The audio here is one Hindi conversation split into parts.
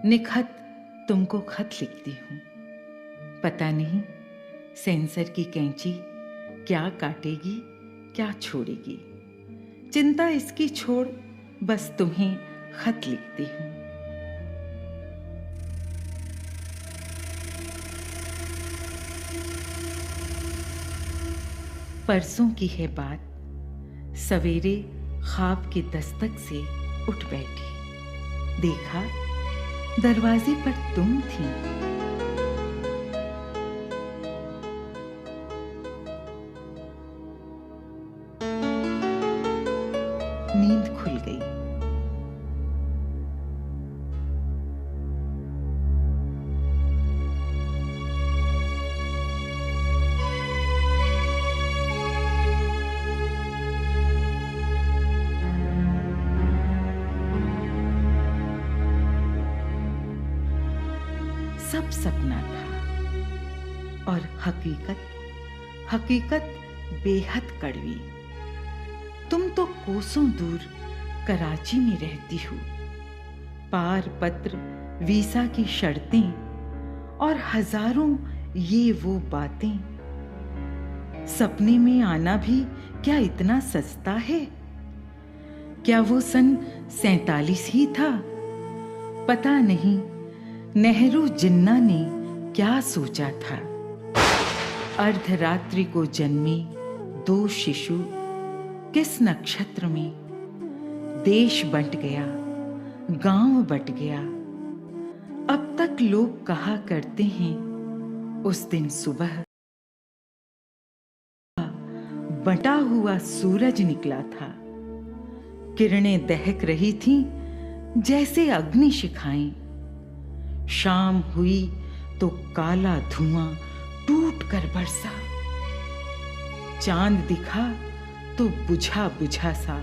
निखत तुमको खत लिखती हूँ। पता नहीं सेंसर की कैंची क्या काटेगी क्या छोड़ेगी। चिंता इसकी छोड़ बस तुम्हें खत लिखती हूँ। परसों की है बात, सवेरे ख्वाब की दस्तक से उठ बैठी, देखा दरवाजे पर तुम थी। नींद खुल गई। सब सपना था और हकीकत बेहद कड़वी। तुम तो कोसों दूर कराची में रहती हो। पार पत्र, वीसा की शर्तें और हजारों ये वो बातें। सपने में आना भी क्या इतना सस्ता है? क्या वो सन 47 ही था? पता नहीं नेहरू जिन्ना ने क्या सोचा था। अर्धरात्रि को जन्मे 2 शिशु किस नक्षत्र में देश बंट गया, गांव बट गया। अब तक लोग कहा करते हैं उस दिन सुबह बंटा हुआ सूरज निकला था। किरणें दहक रही थीं जैसे अग्नि शिखाएं। शाम हुई तो काला धुआं टूट कर बरसा। चांद दिखा तो बुझा बुझा सा,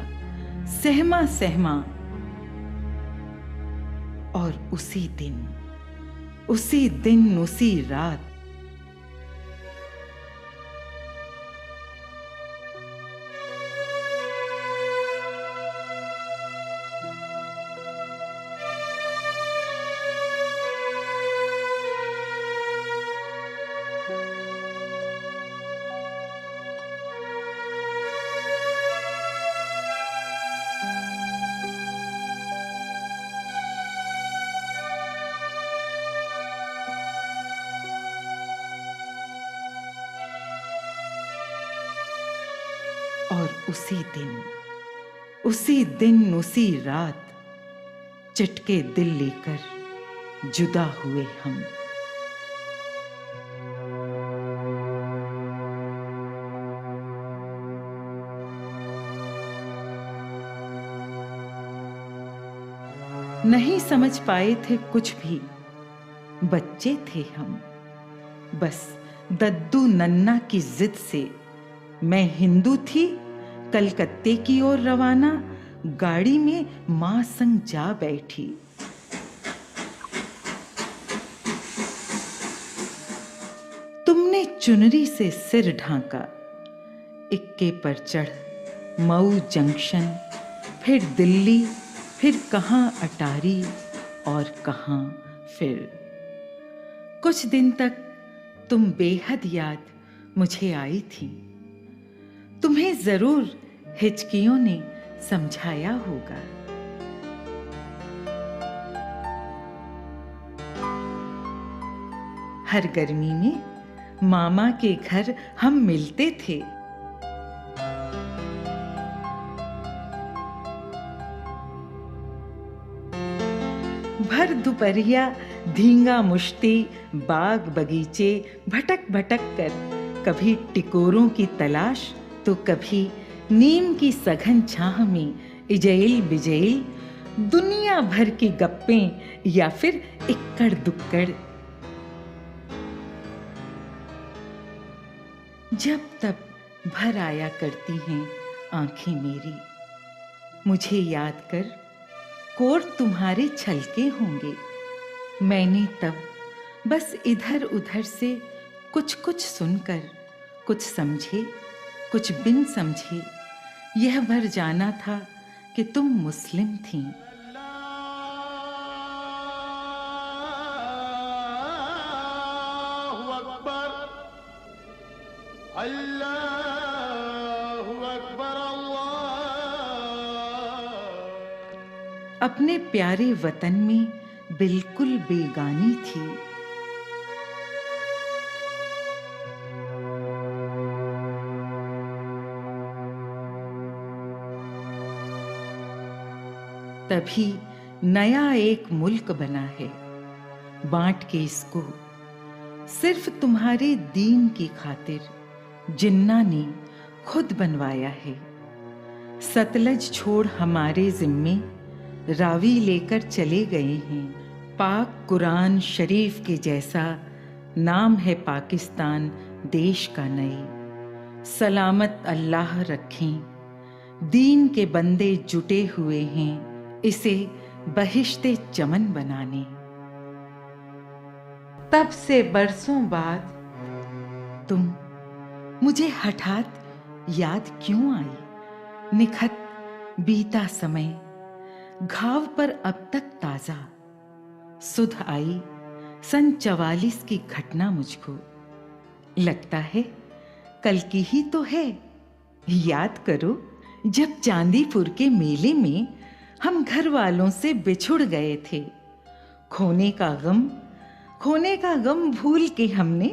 सहमा सहमा। और उसी दिन उसी रात और उसी रात चटके दिल लेकर जुदा हुए हम। नहीं समझ पाए थे कुछ भी, बच्चे थे हम। बस दद्दू नन्ना की जिद से मैं हिंदू थी कलकत्ते की ओर रवाना। गाड़ी में मां संग जा बैठी। तुमने चुनरी से सिर ढांका। इक्के पर चढ़ मऊ जंक्शन, फिर दिल्ली, फिर कहां अटारी और कहां फिर। कुछ दिन तक तुम बेहद याद मुझे आई थी। तुम्हें जरूर हिचकियों ने समझाया होगा। हर गर्मी में मामा के घर हम मिलते थे। भर दोपहरिया धींगा मुश्ती बाग बगीचे भटक भटक कर, कभी टिकोरों की तलाश तो कभी नीम की सघन छाह में इजैल बिजैल, दुनिया भर की गप्पें या फिर इक्कड़ दुक्कड़। जब तब भर आया करती हैं आंखें मेरी। मुझे याद कर कोर तुम्हारे छलके होंगे। मैंने तब बस इधर उधर से कुछ कुछ सुनकर, कुछ समझे कुछ बिन समझे, यह भर जाना था कि तुम मुस्लिम थीं। अल्लाहु अकबर अल्लाह। अपने प्यारे वतन में बिल्कुल बेगानी थी। तभी नया एक मुल्क बना है, बांट के इसको सिर्फ तुम्हारे दीन की खातिर जिन्ना ने खुद बनवाया है। सतलज छोड़ हमारे जिम्मे रावी लेकर चले गए हैं। पाक कुरान शरीफ के जैसा नाम है पाकिस्तान देश का नई। सलामत अल्लाह रखें, दीन के बंदे जुटे हुए हैं इसे बहिश्ते चमन बनाने। तब से बरसों बाद तुम मुझे हठात याद क्यों आई? निखत बीता समय घाव पर अब तक ताजा सुध आई सन 44 की घटना मुझको। लगता है कल की ही तो है। याद करो जब चांदीपुर के मेले में हम घर वालों से बिछुड़ गए थे। खोने का गम भूल के हमने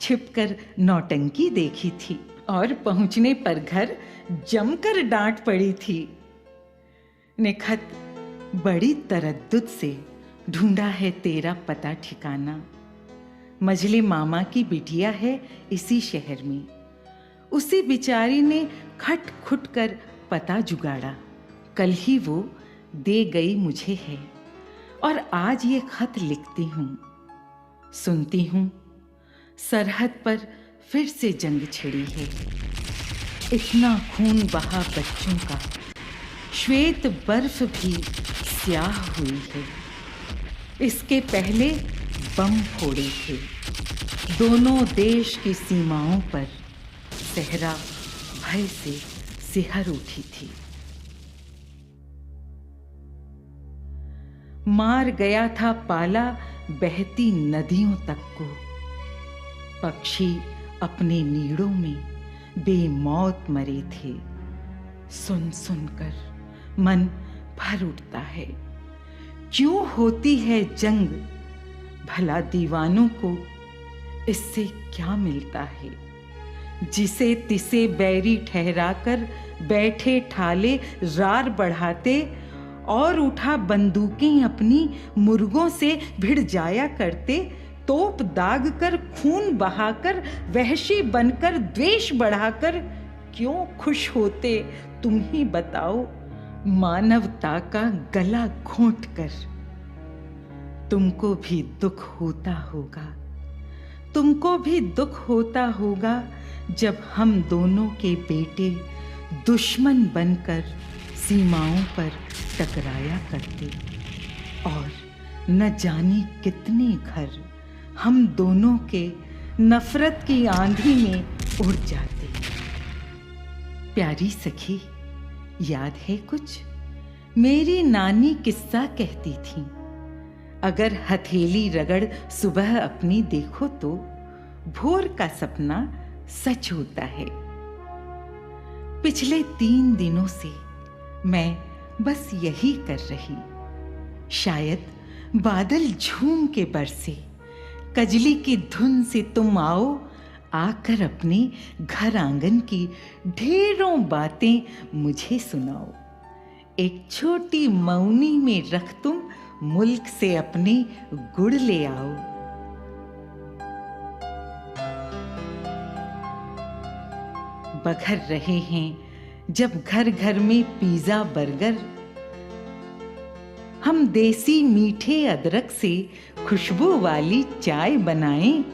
छिपकर नौटंकी देखी थी और पहुंचने पर घर जमकर डांट पड़ी थी। निखत बड़ी तरद्दुद से ढूंढा है तेरा पता ठिकाना। मजले मामा की बिटिया है इसी शहर में। उसी बिचारी ने खट खुट कर पता जुगाड़ा। कल ही वो दे गई मुझे है और आज ये खत लिखती हूँ। सुनती हूँ सरहद पर फिर से जंग छिड़ी है। इतना खून बहा बच्चों का, श्वेत बर्फ भी स्याह हुई है। इसके पहले बम फोड़े थे दोनों देश की सीमाओं पर। सहरा भय से सिहर उठी थी। मार गया था पाला बहती नदियों तक को। पक्षी अपने नीड़ों में बेमौत मरे थे। सुन सुनकर मन भर उठता है। क्यों होती है जंग? भला दीवानों को इससे क्या मिलता है? जिसे तिसे बैरी ठहराकर बैठे ठाले रार बढ़ाते और उठा बंदूकें अपनी मुर्गों से भिड़ जाया करते। तोप दाग कर खून बहाकर वहशी बनकर द्वेष बढ़ाकर क्यों खुश होते तुम ही बताओ मानवता का गला घोंट कर। तुमको भी दुख होता होगा जब हम दोनों के बेटे दुश्मन बनकर सीमाओं पर टकराया करते और न जाने कितने घर हम दोनों के नफरत की आंधी में उड़ जाते। प्यारी सखी, याद है कुछ? मेरी नानी किस्सा कहती थी, अगर हथेली रगड़ सुबह अपनी देखो तो भोर का सपना सच होता है। पिछले 3 दिनों से मैं बस यही कर रही। शायद बादल झूम के बरसे, कजली की धुन से तुम आओ, आकर अपने घर आंगन की ढेरों बातें मुझे सुनाओ। एक छोटी मौनी में रख तुम मुल्क से अपने गुड़ ले आओ। बघर रहे हैं जब घर घर में पिज्जा बर्गर, हम देसी मीठे अदरक से खुशबू वाली चाय बनाएं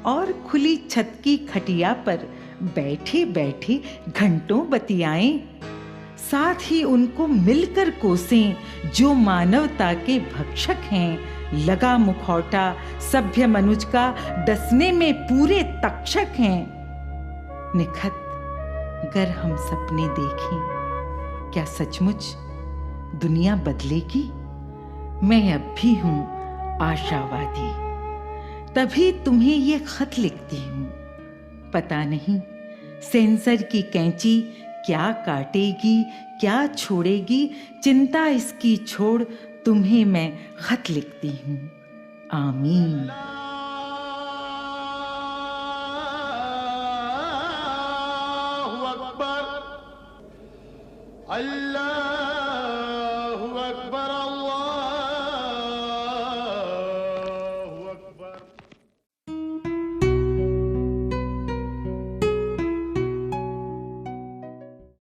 और खुली छत की खटिया पर बैठे बैठे घंटों बतियाएं। साथ ही उनको मिलकर कोसें जो मानवता के भक्षक हैं। लगा मुखौटा सभ्य मनुज का डसने में पूरे तक्षक हैं। निखत गर हम सपने देखें, क्या सचमुच दुनिया बदलेगी? मैं अब भी हूं आशावादी। तभी तुम्हें ये खत लिखती हूँ। पता नहीं सेंसर की कैंची क्या काटेगी, क्या छोड़ेगी, चिंता इसकी छोड़ तुम्हें मैं खत लिखती हूँ। आमीन। अल्लाहु अकबर। अल्लाह